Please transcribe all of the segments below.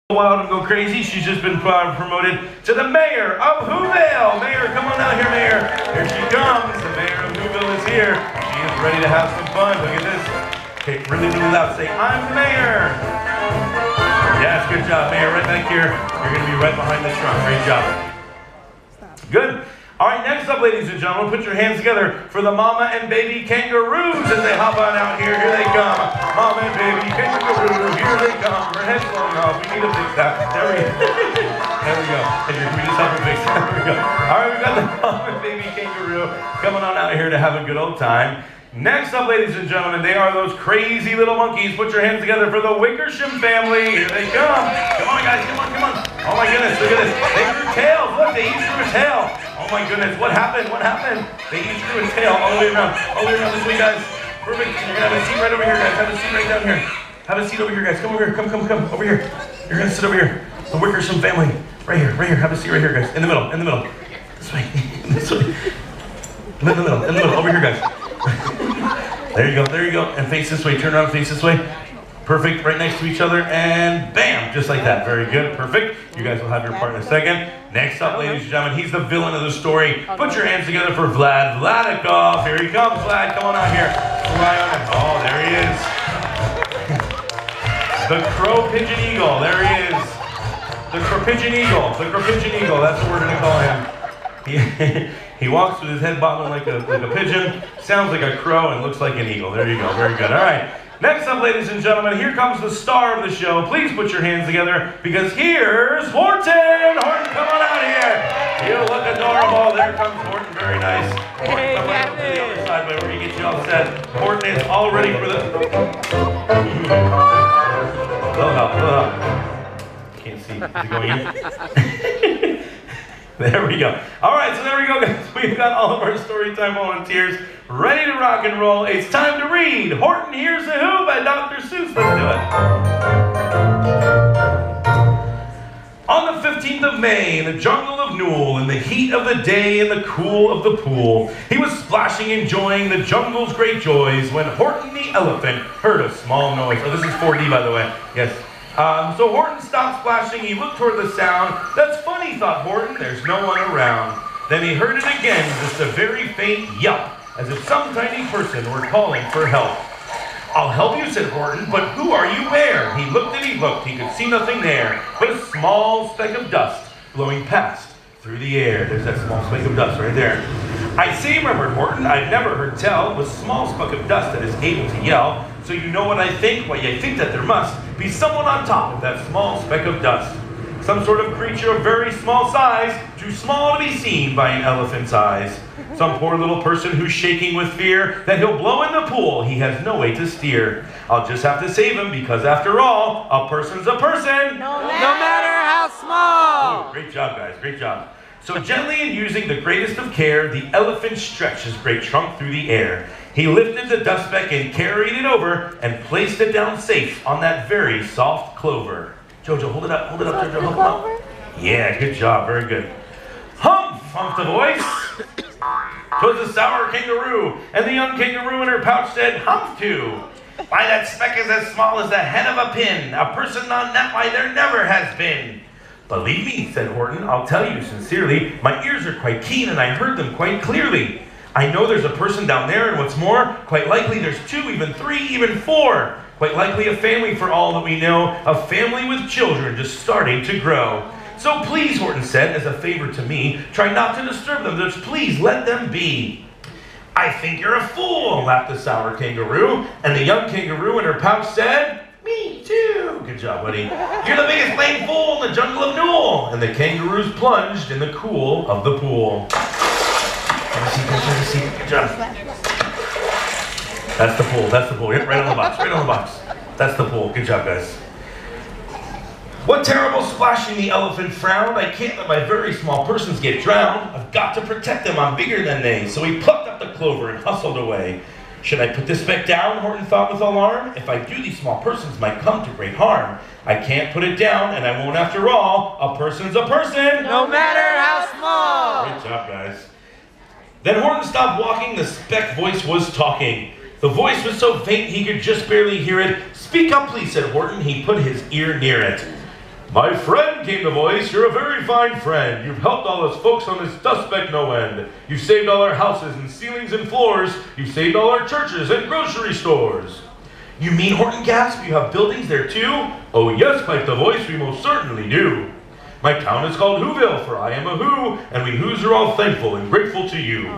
Wild and go crazy. She's just been promoted to the mayor of Whoville. Mayor, come on out here, Mayor. Here she comes. The mayor of Whoville is here. She is ready to have some fun. Look at this. Okay, really, really loud. Say, I'm the mayor. Yes, good job, Mayor. Right back here. You're going to be right behind the trunk. Great job. Good. All right, next up, ladies and gentlemen, put your hands together for the mama and baby kangaroos as they hop on out here. Here they come. Mama and baby kangaroo. Here they come. Her head's blowing off. We need to fix that. There we go. There we go. And we just have to fix that. There we go. All right, we've got the mama and baby kangaroo coming on out here to have a good old time. Next up, ladies and gentlemen, they are those crazy little monkeys. Put your hands together for the Wickersham family. Here they come. Come on, guys. Come on, come on. Oh, my goodness. Look at this. They grew tails. Look, they each grew a tail. Oh, my goodness. What happened? What happened? They each grew a tail all the way around. All the way around this way, guys. Perfect. You're going to have a seat right over here, guys. Have a seat right down here. Have a seat over here, guys. Come over here. Come over here. You're going to sit over here. The Wickersham family. Right here. Have a seat right here, guys. In the middle. This way. This way. In the middle. Over here, guys. There you go. And face this way. Turn around, face this way. Perfect. Right next to each other. And bam! Just like that. Very good. Perfect. You guys will have your part in a second. Next up, ladies and gentlemen, he's the villain of the story. Put your hands together for Vlad Vladikov. Here he comes, Vlad. Come on out here. Fly on him. Oh, there he is. The Crow Pigeon Eagle. There he is. The Crow-Pigeon Eagle. That's what we're going to call him. He walks with his head bobbing like a pigeon, sounds like a crow, and looks like an eagle. There you go. Very good. All right. Next up, ladies and gentlemen, here comes the star of the show. Please put your hands together, because here's Horton. Horton, come on out here. You look adorable. There comes Horton. Very nice. Horton, come right over to the other side, but we're going to get you all set. Horton is all ready for the... Little help. Can't see. Is it going in? There we go. All right, so there we go, guys. We've got all of our Storytime volunteers ready to rock and roll. It's time to read Horton Hears the Who by Dr. Seuss. Let's do it. On the 15th of May, in the jungle of Newell, in the heat of the day and the cool of the pool, he was splashing, enjoying the jungle's great joys, when Horton the elephant heard a small noise. Oh, this is 4D, by the way. Yes. So Horton stopped splashing, he looked toward the sound. That's funny, thought Horton, there's no one around. Then he heard it again, just a very faint yelp, as if some tiny person were calling for help. I'll help you, said Horton, but who are you where? He looked and he looked, he could see nothing there, but a small speck of dust blowing past through the air. There's that small speck of dust right there. I see, murmured Horton, I've never heard tell of a small speck of dust that is able to yell. So you know what I think? Well, you think that there must be someone on top of that small speck of dust. Some sort of creature of very small size, too small to be seen by an elephant's eyes. Some poor little person who's shaking with fear that he'll blow in the pool he has no way to steer. I'll just have to save him because after all, a person's a person. No matter how small. Ooh, great job, guys. Great job. So gently and using the greatest of care, the elephant stretched his great trunk through the air. He lifted the dust speck and carried it over and placed it down safe on that very soft clover. Jojo, hold it up, Jojo, hold it up. Yeah, good job, very good. Humph, humphed the voice. 'Twas the sour kangaroo, and the young kangaroo in her pouch said, humph too. Why, that speck is as small as the head of a pin. A person on that, why, there never has been. Believe me, said Horton, I'll tell you sincerely, my ears are quite keen and I heard them quite clearly. I know there's a person down there, and what's more, quite likely there's 2, even 3, even 4. Quite likely a family for all that we know, a family with children just starting to grow. So please, Horton said, as a favor to me, try not to disturb them, just please let them be. I think you're a fool, laughed the sour kangaroo, and the young kangaroo in her pouch said, me too. Good job, buddy. You're the biggest lame fool in the jungle of Newell. And the kangaroos plunged in the cool of the pool. Have a seat. Good job. That's the pool. Right on the box. That's the pool. Good job, guys. What terrible splashing, the elephant frowned. I can't let my very small persons get drowned. I've got to protect them. I'm bigger than they. So he plucked up the clover and hustled away. Should I put this speck down? Horton thought with alarm. If I do, these small persons might come to great harm. I can't put it down, and I won't after all. A person's a person. No matter how small. Great job, guys. Then Horton stopped walking. The speck voice was talking. The voice was so faint he could just barely hear it. Speak up, please, said Horton. He put his ear near it. My friend, came the voice, you're a very fine friend. You've helped all us folks on this dust speck no end. You've saved all our houses and ceilings and floors. You've saved all our churches and grocery stores. You mean, Horton gasped, you have buildings there too? Oh yes, piped the voice, we most certainly do. My town is called Whoville, for I am a Who, and we Whos are all thankful and grateful to you.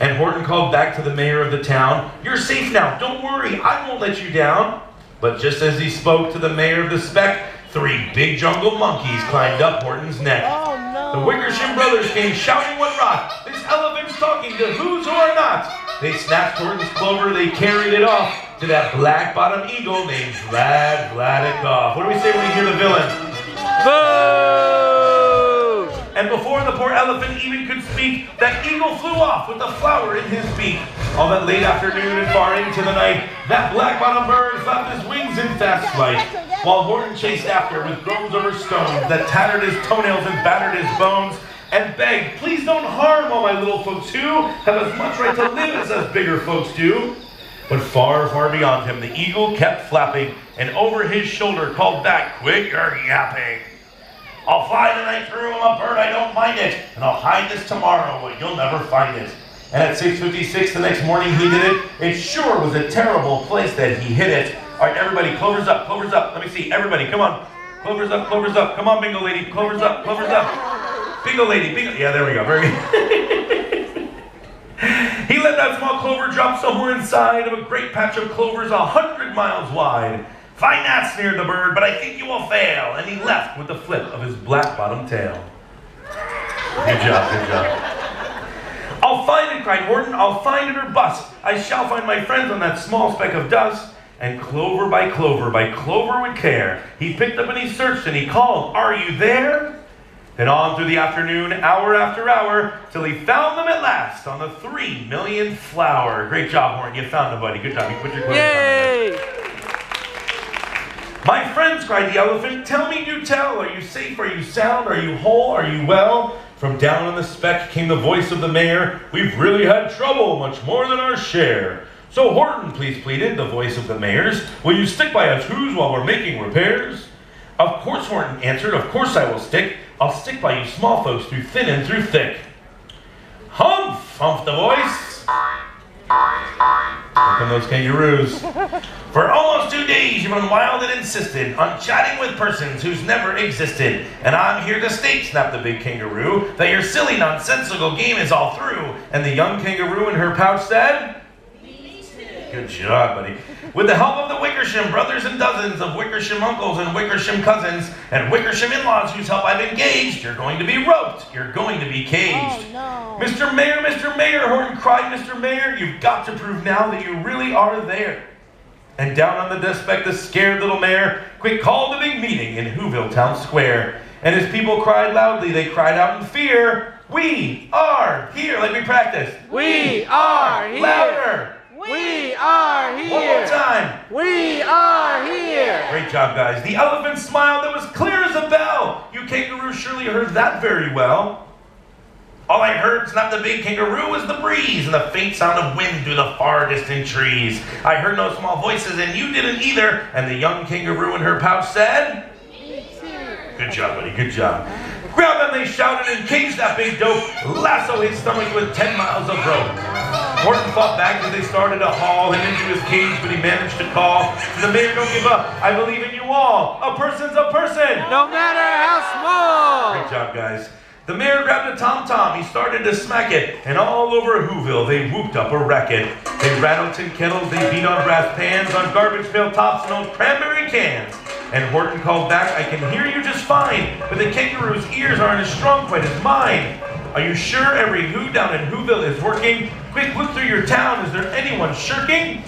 And Horton called back to the mayor of the town, you're safe now, don't worry, I won't let you down. But just as he spoke to the mayor of the speck, 3 big jungle monkeys climbed up Horton's neck. Oh, no. The Wickersham brothers came shouting one rock. This elephant's talking to who's who are not. They snatched Horton's clover, they carried it off to that black-bottom eagle named Vladikoff. What do we say when we hear the villain? Boo! And before the poor elephant even could speak, that eagle flew off with a flower in his beak. All that late afternoon and far into the night, that black-bottom bird flapped his wings in fast flight, while Horton chased after with groans over stones that tattered his toenails and battered his bones, and begged, please don't harm all my little folks who have as much right to live as us bigger folks do. But far, far beyond him, the eagle kept flapping, and over his shoulder called back, quit your yapping. I'll fly tonight through, I'm a bird, I don't mind it, and I'll hide this tomorrow, but you'll never find it. And at 6:56 the next morning he did it. It sure was a terrible place that he hid it. All right, everybody, clovers up, clovers up. Let me see, everybody, come on. Clovers up, clovers up. Come on, bingo lady, clovers up, clovers up. Bingo lady, bingo. Yeah, there we go, very good. He let that small clover drop somewhere inside of a great patch of clovers 100 miles wide. Fine that, sneered the bird, but I think you will fail. And he left with the flip of his black-bottom tail. Good job, good job. I'll find it, cried Horton. I'll find it or bust. I shall find my friends on that small speck of dust. And clover by clover with care, he picked up and he searched and he called, are you there? Then on through the afternoon, hour after hour, till he found them at last on the 3 millionth flower. Great job, Horton. You found them, buddy. Good job. You put your clothes on. Yay! My friends, cried the elephant, tell me, do tell. Are you safe? Are you sound? Are you whole? Are you well? From down on the speck came the voice of the mayor. We've really had trouble, much more than our share. So Horton, please pleaded, the voice of the mayor's, will you stick by us Whos while we're making repairs? Of course, Horton answered, of course I will stick. I'll stick by you small folks through thin and through thick. Humph, humphed the voice. Here come those kangaroos. For almost 2 days you've been wild and insisted on chatting with persons who's never existed. And I'm here to state, snapped the big kangaroo, that your silly nonsensical game is all through. And the young kangaroo in her pouch said, good job, buddy. With the help of the Wickersham brothers and dozens of Wickersham uncles and Wickersham cousins and Wickersham in-laws whose help I've engaged, you're going to be roped. You're going to be caged. Oh, no. Mr. Mayor, Horton cried, Mr. Mayor, you've got to prove now that you really are there. And down on the desk the scared little mayor quick called a big meeting in Whoville Town Square. And his people cried loudly, they cried out in fear, we are here. Like we practiced. We are here. Louder. We are here. One more time. We are here. Great job, guys. The elephant smiled that was clear as a bell. You kangaroos surely heard that very well. All I heard, snapped the big kangaroo, was the breeze and the faint sound of wind through the far distant trees. I heard no small voices, and you didn't either. And the young kangaroo in her pouch said, me too. Good job, buddy. Good job. Grab him, they shouted, and caged that big dope. Lasso his stomach with 10 miles of rope. Horton fought back as they started to haul him into his cage, but he managed to call to the mayor, don't give up. I believe in you all. A person's a person. No matter how small. Great job, guys. The mayor grabbed a tom-tom, he started to smack it, and all over Whoville they whooped up a racket. They rattled tin kettles, they beat on brass pans, on garbage pail tops and old cranberry cans. And Horton called back, I can hear you just fine, but the kangaroo's ears aren't as strong quite as mine. Are you sure every Who down in Whoville is working? Quick, look through your town, is there anyone shirking?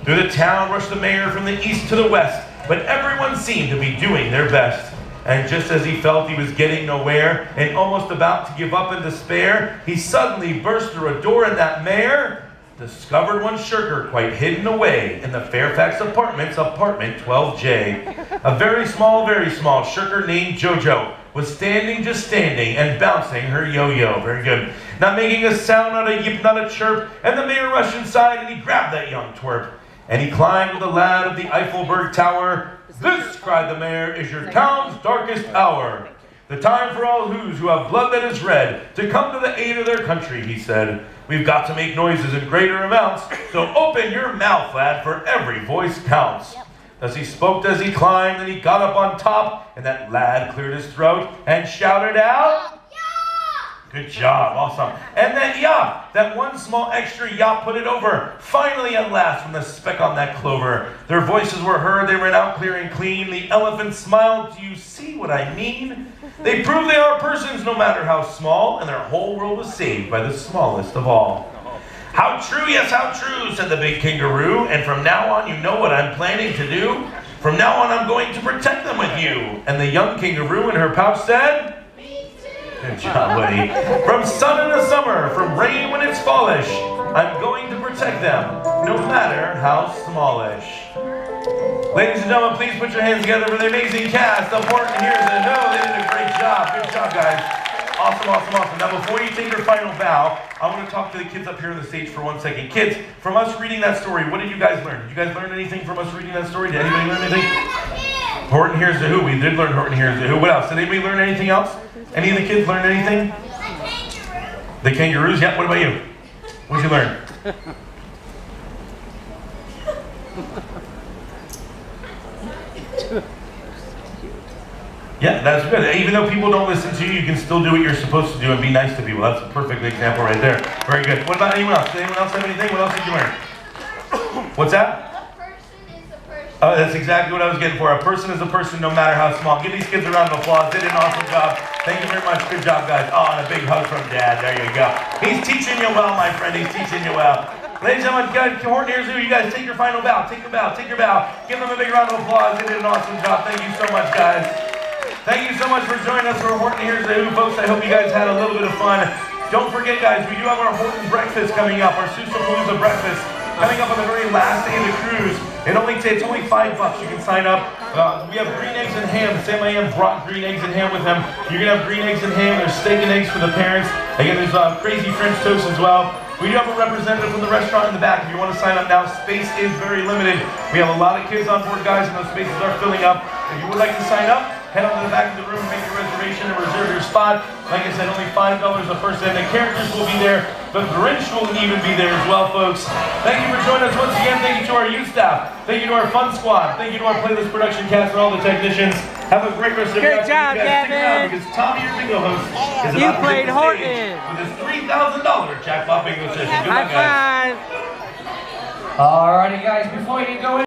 Through the town rushed the mayor from the east to the west, but everyone seemed to be doing their best. And just as he felt he was getting nowhere and almost about to give up in despair, he suddenly burst through a door and that mayor discovered one shirker quite hidden away in the Fairfax Apartments, apartment 12J. A very small shirker named Jojo was standing, just standing, and bouncing her yo-yo. Very good. Not making a sound, not a yip, not a chirp, and the mayor rushed inside and he grabbed that young twerp. And he climbed with the lad of the Eiffelberg Tower, This, cried the mayor, is your town's darkest hour. The time for all who have blood that is red to come to the aid of their country, he said. We've got to make noises in greater amounts, so open your mouth, lad, for every voice counts. Thus he spoke as he climbed, and he got up on top, and that lad cleared his throat and shouted out, good job, awesome. And then, that one small extra put it over. Finally, at last, from the speck on that clover, their voices were heard, they ran out clear and clean. The elephant smiled, do you see what I mean? They prove they are persons, no matter how small, and their whole world was saved by the smallest of all. How true, yes, how true, said the big kangaroo, and from now on, you know what I'm planning to do? From now on, I'm going to protect them with you. And the young kangaroo in her pouch said, good job, Woody. From sun in the summer, from rain when it's fallish, I'm going to protect them, no matter how smallish. Ladies and gentlemen, please put your hands together for the amazing cast of Horton Hears It. No, they did a great job. Good job, guys. Awesome, awesome, awesome. Now, before you take your final bow, I want to talk to the kids up here on the stage for 1 second. Kids, from us reading that story, what did you guys learn? Did you guys learn anything from us reading that story? Did anybody learn anything? Horton Hears the Who. We did learn Horton Hears the Who. What else? Did anybody learn anything else? Any of the kids learn anything? The kangaroos? Yeah, what about you? What did you learn? Yeah, that's good. Even though people don't listen to you, you can still do what you're supposed to do and be nice to people. That's a perfect example right there. Very good. What about anyone else? Did anyone else have anything? What else did you learn? What's that? Oh, that's exactly what I was getting for. A person is a person no matter how small. Give these kids a round of applause. They did an awesome job. Thank you very much. Good job, guys. Oh, and a big hug from Dad. There you go. He's teaching you well, my friend. He's teaching you well. Ladies and gentlemen, guys, Horton Hears You. You guys take your final bow. Take your bow. Take your bow. Give them a big round of applause. They did an awesome job. Thank you so much, guys. Thank you so much for joining us for Horton Hears You, folks. I hope you guys had a little bit of fun. Don't forget, guys, we do have our Horton breakfast coming up, our Susapalooza breakfast coming up on the very last day of the cruise. It's only $5. You can sign up. We have green eggs and ham. Sam I Am brought green eggs and ham with them. You're gonna have green eggs and ham. There's steak and eggs for the parents. Again, there's crazy French toast as well. We do have a representative from the restaurant in the back. If you want to sign up now, space is very limited. We have a lot of kids on board, guys, and those spaces are filling up. If you would like to sign up, head on to the back of the room, make your reservation, and reserve your spot. Like I said, only $5 a person. The characters will be there. The Grinch will even be there as well, folks. Thank you for joining us once again. Thank you to our youth staff. Thank you to our fun squad. Thank you to our playlist production cast and all the technicians. Have a great rest of your Good job, Gavin. Because Tommy, your bingo host, is You about to played hit the stage Horton. with his $3,000 jackpot bingo session. Good luck, guys. High five. Alrighty, guys, before you go in.